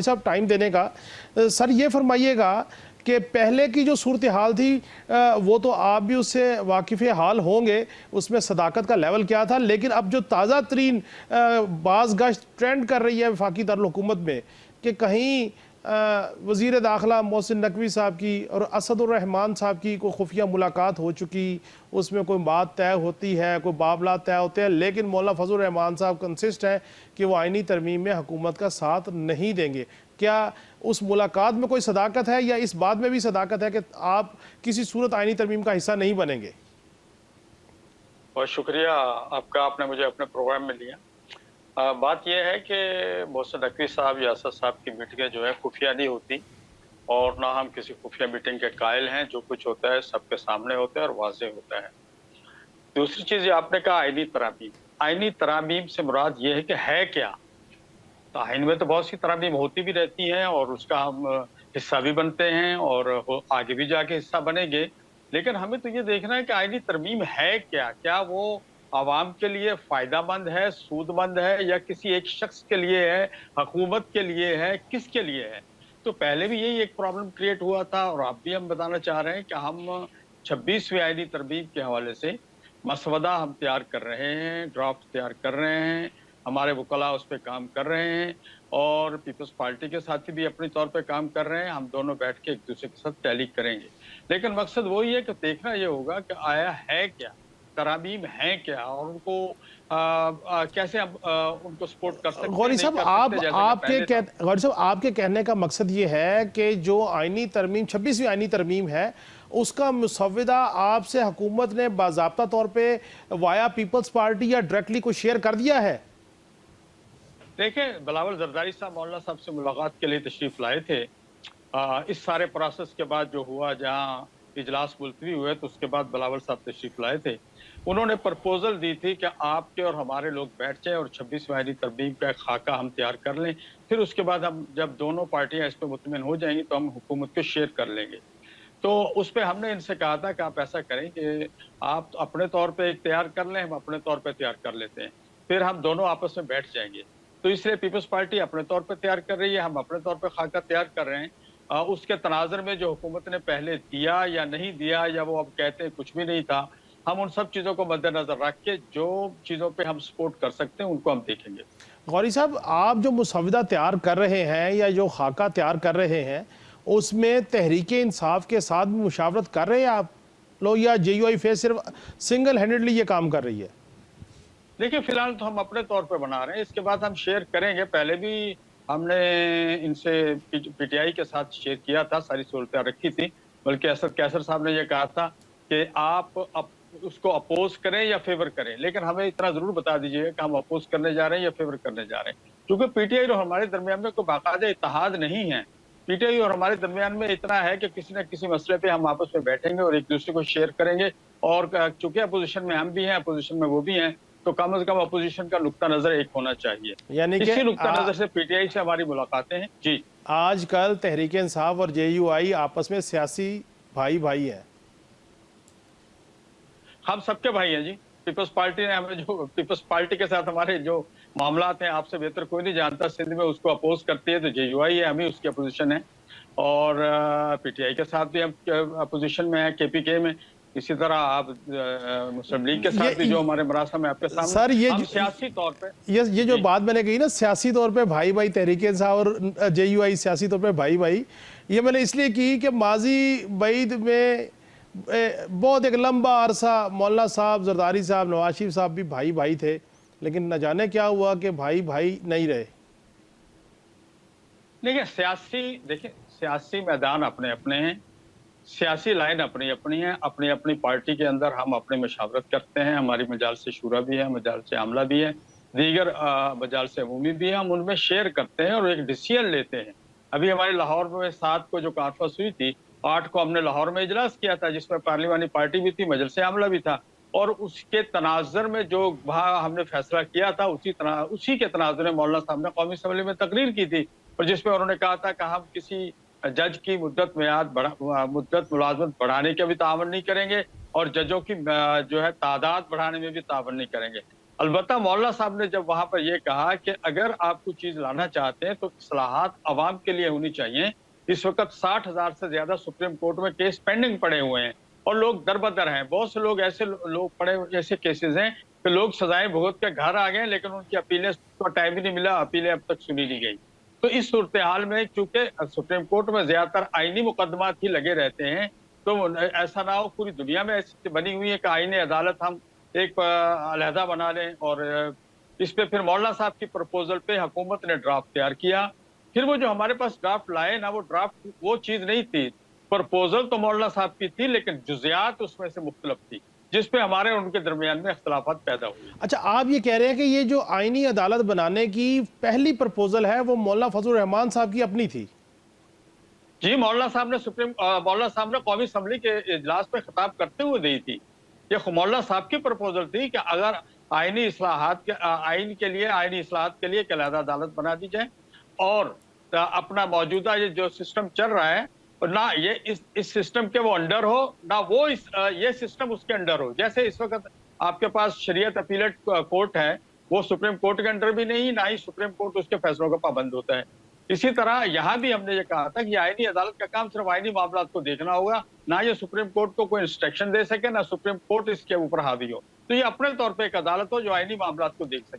साहब टाइम देने का। सर ये फरमाइएगा कि पहले की जो सूरत हाल थी वो तो आप भी उससे वाकिफ़ हाल होंगे, उसमें सदाकत का लेवल क्या था, लेकिन अब जो ताज़ा तरीन बाज़ गश्त ट्रेंड कर रही है वफाकी दारुल-हुकूमत में कि कहीं वज़ीर दाखिला मोहसिन नकवी साहब की और असदुर्रहमान साहब की कोई खुफिया मुलाकात हो चुकी, उसमें कोई बात तय होती है, कोई मामलात तय होते हैं, लेकिन मौलाना फजल रहमान साहब कंसिस्ट हैं कि वो आइनी तरमीम में हुकूमत का साथ नहीं देंगे। क्या उस मुलाकात में कोई सदाकत है या इस बात में भी सदाकत है कि आप किसी सूरत आइनी तरमीम का हिस्सा नहीं बनेंगे? बहुत शुक्रिया आपका, आपने मुझे अपने प्रोग्राम में लिया। बात यह है कि मोहसिन नकवी साहब या असद साहब की मीटिंगें जो है खुफिया नहीं होती, और ना हम किसी खुफिया मीटिंग के कायल हैं। जो कुछ होता है सबके सामने होता है और वाज़ेह होता है। दूसरी चीज़ आपने कहा आइनी तरामीम। आइनी तरामीम से मुराद ये है क्या? तो आइन में तो बहुत सी तरामीम होती भी रहती हैं और उसका हम हिस्सा भी बनते हैं और आगे भी जाके हिस्सा बनेंगे। लेकिन हमें तो ये देखना है कि आइनी तरमीम है क्या? क्या वो आवाम के लिए फ़ायदामंद है, सूदमंद है, या किसी एक शख्स के लिए है, हुकूमत के लिए है, किसके लिए है? तो पहले भी यही एक प्रॉब्लम क्रिएट हुआ था और अब भी हम बताना चाह रहे हैं कि हम 26वीं आइनी तरमीम के हवाले से मसवदा हम तैयार कर रहे हैं, ड्राफ्ट तैयार कर रहे हैं, हमारे वकला उस पे काम कर रहे हैं और पीपल्स पार्टी के साथी भी अपने तौर पे काम कर रहे हैं। हम दोनों बैठ के एक दूसरे के साथ टैली करेंगे। लेकिन मकसद वही है कि देखना ये होगा कि आया है क्या, तरामीम है क्या, और उनको कैसे हम उनको सपोर्ट कर सकते हैं, गौरी नहीं साहब, कर सकते, जैसा कि पहले था। गौरी साहब आपके कहने का मकसद ये है कि जो आइनी तरमीम 26वीं आइनी तरमीम है उसका मुसव्विदा आपसे हुकूमत ने बाज़ाब्ता तौर पे वाया पीपल्स पार्टी या डायरेक्टली को शेयर कर दिया है? देखें, बिलावल जरदारी साहब मौलाना साहब से मुलाकात के लिए तशरीफ लाए थे। इस सारे प्रोसेस के बाद जो हुआ, जहाँ इजलास मुलतवी हुए, तो उसके बाद बिलावल साहब तशरीफ लाए थे। उन्होंने प्रपोजल दी थी कि आपके और हमारे लोग बैठ जाएं और 26वीं आइनी तरमीम का एक खाका हम तैयार कर लें। फिर उसके बाद हम जब दोनों पार्टियां इस पर मुतमिन हो जाएंगी तो हम हुकूमत को शेयर कर लेंगे। तो उस पर हमने इनसे कहा था कि आप ऐसा करें कि आप अपने तौर पर एक तैयार कर लें, हम अपने तौर पर तैयार कर लेते हैं, फिर हम दोनों आपस में बैठ जाएंगे। तो इसलिए पीपल्स पार्टी अपने तौर पर तैयार कर रही है, हम अपने तौर पर खाका तैयार कर रहे हैं। उसके तनाज़ुर में जो हुकूमत ने पहले दिया या नहीं दिया, या वो अब कहते हैं कुछ भी नहीं था, हम उन सब चीज़ों को मद्देनजर रख के जो चीज़ों पे हम सपोर्ट कर सकते हैं उनको हम देखेंगे। गौरी साहब, आप जो मुसव्विदा तैयार कर रहे हैं या जो खाका तैयार कर रहे हैं उसमें तहरीक इंसाफ के साथ भी मुशावरत कर रहे हैं आप लोग, या JUI फेस सिर्फ सिंगल हैंडेडली ये काम कर रही है? देखिए, फिलहाल तो हम अपने तौर पे बना रहे हैं, इसके बाद हम शेयर करेंगे। पहले भी हमने इनसे PTI के साथ शेयर किया था, सारी सहूलतें रखी थी। बल्कि असद कैसर साहब ने ये कहा था कि आप उसको अपोज करें या फेवर करें, लेकिन हमें इतना जरूर बता दीजिएगा कि हम अपोज करने जा रहे हैं या फेवर करने जा रहे हैं। क्योंकि PTI और हमारे दरमियान में कोई बाकायदा इत्तेहाद नहीं है। PTI और हमारे दरमियान में इतना है कि किसी न किसी मसले पे हम आपस में बैठेंगे और एक दूसरे को शेयर करेंगे। और चूंकि अपोजिशन में हम भी हैं, अपोजिशन में वो भी हैं, तो कम से कम अपोजिशन का नुक्ता नजर एक होना चाहिए। यानी कि इसी नुक्ता नजर से PTI से हमारी मुलाकातें हैं। जी, आजकल तहरीक इंसाफ और JUI आपस में सियासी भाई भाई है। हम सबके भाई हैं जी। पीपल्स पार्टी ने हमें, जो पीपल्स पार्टी के साथ हमारे जो मामलात हैं, आपसे बेहतर कोई नहीं जानता। सिंध में उसको अपोज करती है तो JUI है, हम ही उसकी अपोजिशन है। और PTI के साथ भी हम अपोजिशन में है, KPK में। इसी तरह आप मुस्लिम लीग के साथ भी जो हमारे मरासम है आपके सामने। सर हम सियासी तौर पे, ये जो बात मैंने कही ना, सियासी तौर पे भाई भाई तहरीक इंसाफ और JUI सियासी तौर पे भाई भाई, ये मैंने इसलिए की कि माजी बैद में बहुत एक लंबा अरसा मौलाना साहब, जरदारी साहब, नवाज शरीफ साहब भी भाई भाई थे, लेकिन न जाने क्या हुआ कि भाई भाई नहीं रहे। देखिए सियासी मैदान अपने अपने हैं, सियासी लाइन अपनी अपनी है। अपनी अपनी पार्टी के अंदर हम अपनी मशावरत करते हैं। हमारी मजालस शूरा भी है, मजालस आमला भी है, दीगर मजालस अमूमी भी है। हम उनमें शेयर करते हैं और एक डिसीजन लेते हैं। अभी हमारे लाहौर में 7 को जो कॉन्फ्रेंस हुई थी, 8 को हमने लाहौर में इजलास किया था, जिसमें पार्लिमानी पार्टी भी थी, मजलिस आमला भी था। और उसके तनाजर में जो वहाँ हमने फैसला किया था, उसी के तनाजर में मौलाना साहब ने कौमी असम्बली में तकरीर की थी, और जिसमें उन्होंने कहा था कि हम किसी जज की मुद्दत मुलाजमत बढ़ाने के भी तावन नहीं करेंगे और जजों की जो है तादाद बढ़ाने में भी तावन नहीं करेंगे। अलबत्ता मौलाना साहब ने जब वहां पर यह कहा कि अगर आप कुछ चीज लाना चाहते हैं तो इस्लाहात अवाम के लिए होनी चाहिए। इस वक्त 60,000 से ज्यादा सुप्रीम कोर्ट में केस पेंडिंग पड़े हुए हैं और लोग दर-बदर हैं। बहुत से लोग ऐसे लोग पड़े ऐसे केसेस हैं कि लोग सजाएं भुगत के घर आ गए, लेकिन उनकी अपीलें को टाइम ही नहीं मिला, अपीलें अब तक सुनी नहीं गई। तो इस सूरत हाल में चूंकि सुप्रीम कोर्ट में ज्यादातर आईनी मुकदमात ही लगे रहते हैं, तो ऐसा ना हो पूरी दुनिया में ऐसी बनी हुई है कि आईनी अदालत हम एक अलहदा बना लें। और इस पे फिर मौलाना साहब की प्रपोजल पे हुकूमत ने ड्राफ्ट तैयार किया। फिर वो जो हमारे पास ड्राफ्ट लाए ना, वो ड्राफ्ट वो चीज नहीं थी। प्रपोजल तो मौलाना साहब की थी, लेकिन जुजियात उसमें से मुख्तलिफ थी, जिसपे हमारे और उनके दरमियान में इख्तलाफात पैदा हुए। अच्छा, आप ये कह रहे हैं कि ये जो आईनी अदालत बनाने की पहली प्रपोजल है वो मौलाना फजल रहमान साहब की अपनी थी? जी, मौलाना साहब ने कौमी असम्बली के इजलास में खिताब करते हुए दी थी। ये मौलाना साहब की प्रपोजल थी कि अगर आईनी इस्लाहात के आइन के लिए आईनी इस्लाहात के लिए एक अलहदा अदालत बना दी जाए और अपना मौजूदा ये जो सिस्टम चल रहा है, और ना ये इस सिस्टम के वो अंडर हो, ना वो ये सिस्टम उसके अंडर हो। जैसे इस वक्त आपके पास शरीयत अपीलेट कोर्ट है, वो सुप्रीम कोर्ट के अंडर भी नहीं, ना ही सुप्रीम कोर्ट उसके फैसलों का पाबंद होता है। इसी तरह यहाँ भी हमने ये कहा था कि आईनी अदालत का काम सिर्फ आईनी मामला को देखना होगा, ना ये सुप्रीम कोर्ट को कोई इंस्ट्रक्शन दे सके, ना सुप्रीम कोर्ट इसके ऊपर हावी हो। तो ये अपने तौर पे एक अदालत हो जो आईनी मामला को देख सके।